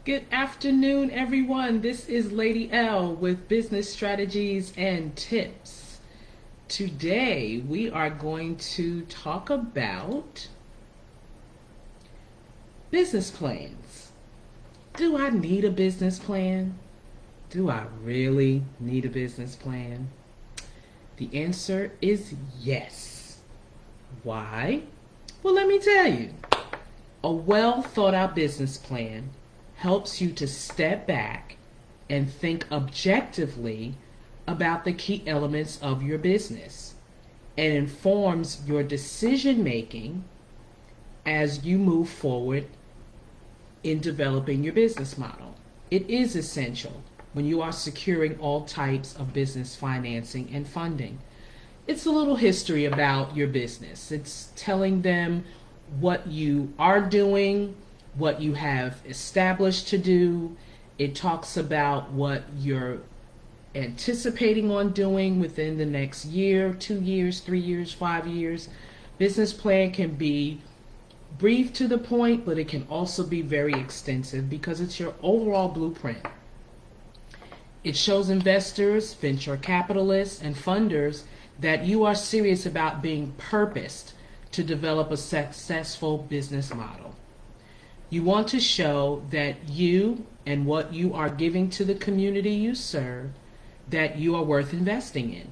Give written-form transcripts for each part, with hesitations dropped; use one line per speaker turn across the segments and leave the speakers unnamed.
Good afternoon, everyone. This is Lady L with Business Strategies and Tips. Today, we are going to talk about business plans. Do I need a business plan? Do I really need a business plan? The answer is yes. Why? Well, let me tell you. A well thought out business plan helps you to step back and think objectively about the key elements of your business and informs your decision making as you move forward in developing your business model. It is essential when you are securing all types of business financing and funding. It's a little history about your business. It's telling them what you are doing, what you have established to do. It talks about what you're anticipating on doing within the next year, 2 years, 3 years, 5 years. Business plan can be brief to the point, but it can also be very extensive because it's your overall blueprint. It shows investors, venture capitalists, and funders that you are serious about being purposed to develop a successful business model. You want to show that you and what you are giving to the community you serve, that you are worth investing in.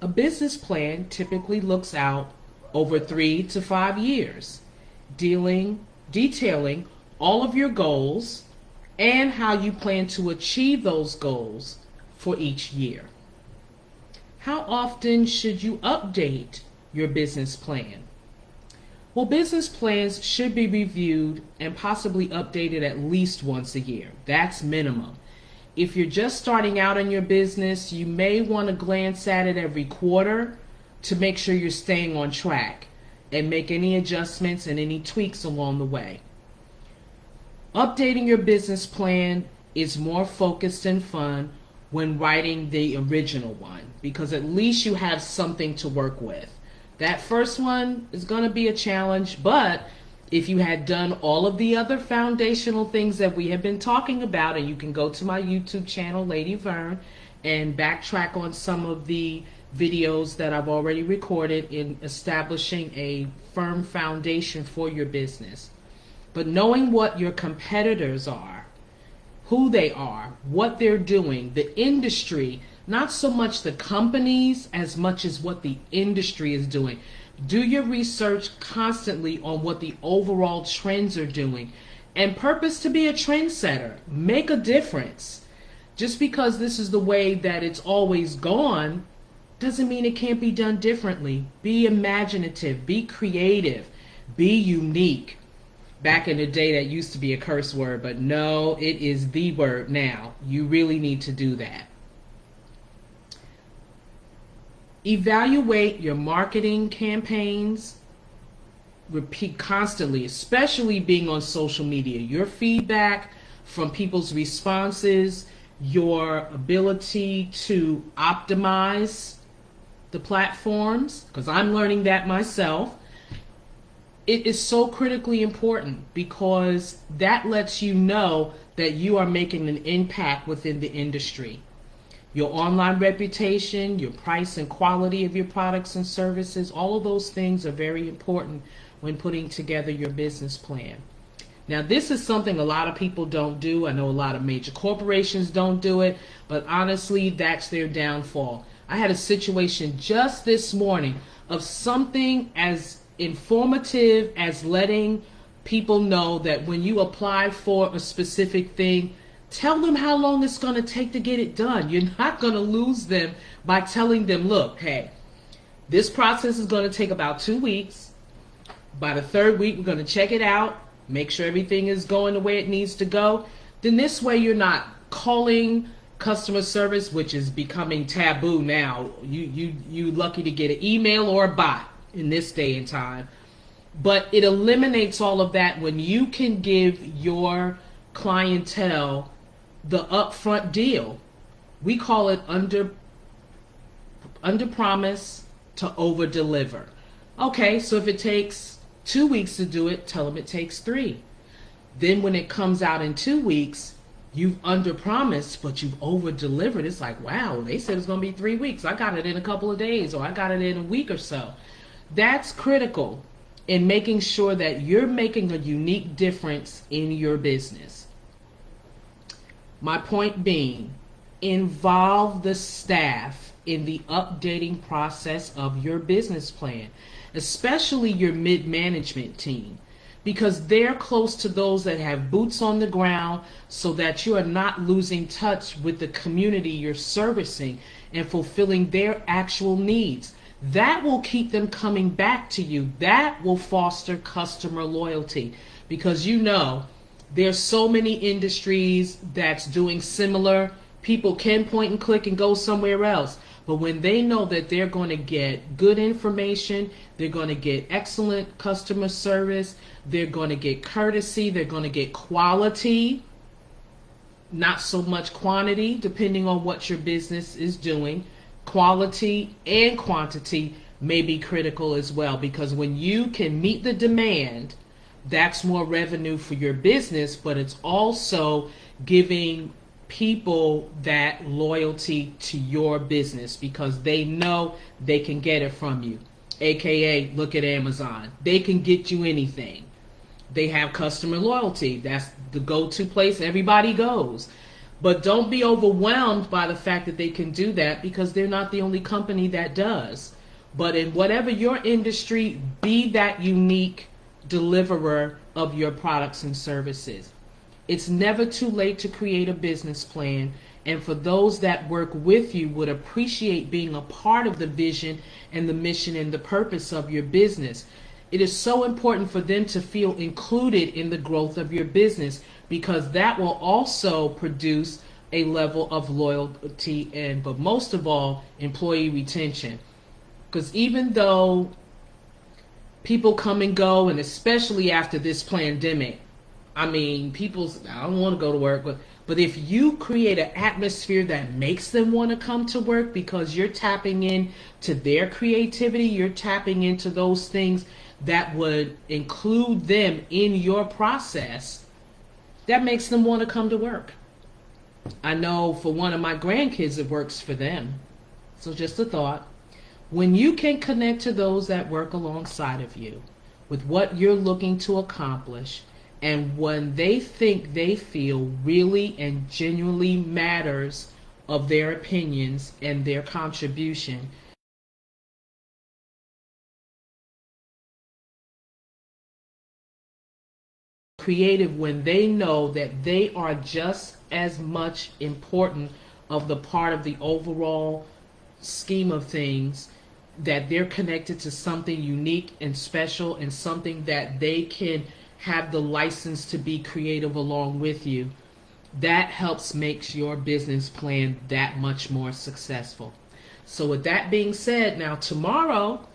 A business plan typically looks out over 3 to 5 years, detailing all of your goals and how you plan to achieve those goals for each year. How often should you update your business plan? Well, business plans should be reviewed and possibly updated at least once a year. That's minimum. If you're just starting out in your business, you may want to glance at it every quarter to make sure you're staying on track and make any adjustments and any tweaks along the way. Updating your business plan is more focused and fun when writing the original one because at least you have something to work with. That first one is going to be a challenge, but if you had done all of the other foundational things that we have been talking about, and you can go to my YouTube channel, Lady Vern, and backtrack on some of the videos that I've already recorded in establishing a firm foundation for your business. But knowing what your competitors are, who they are, what they're doing, the industry, not so much the companies as much as what the industry is doing. Do your research constantly on what the overall trends are doing and purpose to be a trendsetter. Make a difference. Just because this is the way that it's always gone doesn't mean it can't be done differently. Be imaginative, be creative, be unique. Back in the day that used to be a curse word, but no, it is the word now. You really need to do that. Evaluate your marketing campaigns. Repeat constantly, especially being on social media. Your feedback from people's responses, your ability to optimize the platforms, because I'm learning that myself. It is so critically important because that lets you know that you are making an impact within the industry. Your online reputation, your price and quality of your products and services, all of those things are very important when putting together your business plan. Now, this is something a lot of people don't do. I know a lot of major corporations don't do it, but honestly, that's their downfall. I had a situation just this morning of something as informative as letting people know that when you apply for a specific thing, tell them how long it's going to take to get it done. You're not going to lose them by telling them, look, hey, this process is going to take about 2 weeks. By the 3rd week, we're going to check it out, make sure everything is going the way it needs to go. Then this way you're not calling customer service, which is becoming taboo now. You lucky to get an email or a bot in this day and time. But it eliminates all of that when you can give your clientele the upfront deal. We call it under promise to over deliver. Okay, so if it takes 2 weeks to do it, tell them it takes 3. Then when it comes out in 2 weeks, you've underpromised, but you've over delivered. It's like, wow, they said it's going to be 3 weeks. I got it in a couple of days, or I got it in a week or so. That's critical in making sure that you're making a unique difference in your business. My point being, involve the staff in the updating process of your business plan, especially your mid-management team, because they're close to those that have boots on the ground, so that you are not losing touch with the community you're servicing and fulfilling their actual needs. That will keep them coming back to you. That will foster customer loyalty, because there's so many industries that's doing similar. People can point and click and go somewhere else. But when they know that they're going to get good information, they're going to get excellent customer service, they're going to get courtesy, they're going to get quality, not so much quantity, depending on what your business is doing. Quality and quantity may be critical as well, because when you can meet the demand, that's more revenue for your business, but it's also giving people that loyalty to your business because they know they can get it from you. AKA, look at Amazon. They can get you anything. They have customer loyalty. That's the go-to place everybody goes. But don't be overwhelmed by the fact that they can do that, because they're not the only company that does. But in whatever your industry, be that unique deliverer of your products and services. It's never too late to create a business plan, and for those that work with you would appreciate being a part of the vision and the mission and the purpose of your business. It is so important for them to feel included in the growth of your business, because that will also produce a level of loyalty and, but most of all, employee retention. Because even though people come and go, and especially after this pandemic, I don't want to go to work, but if you create an atmosphere that makes them want to come to work because you're tapping in to their creativity, you're tapping into those things that would include them in your process, that makes them want to come to work. I know for one of my grandkids, it works for them. So just a thought. When you can connect to those that work alongside of you with what you're looking to accomplish, and when they think they feel really and genuinely matters of their opinions and their contribution, creative when they know that they are just as much important of the part of the overall scheme of things, that they're connected to something unique and special and something that they can have the license to be creative along with you. That helps makes your business plan that much more successful. So with that being said, now tomorrow,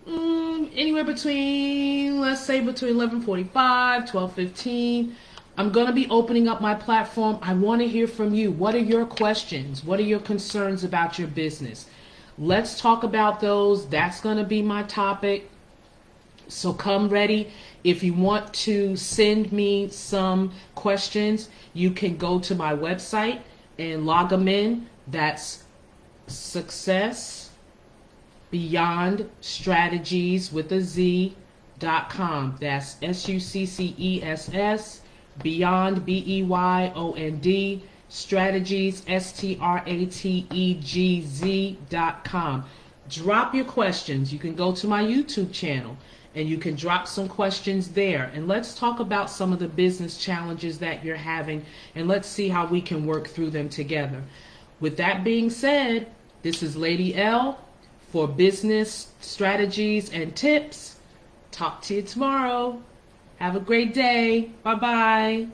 anywhere between, let's say between 11:45, 12:15, I'm going to be opening up my platform. I want to hear from you. What are your questions? What are your concerns about your business? Let's talk about those. That's going to be my topic. So come ready. If you want to send me some questions, you can go to my website and log them in. That's Success Beyond Strategies with a Z.com. That's SUCCESS Beyond BEYOND Strategies STRATEGZ.com. Drop your questions. You can go to my YouTube channel and you can drop some questions there, and let's talk about some of the business challenges that you're having, and let's see how we can work through them together. With that being said, this is Lady L for Business Strategies and Tips. Talk to you tomorrow. Have a great day. Bye-bye.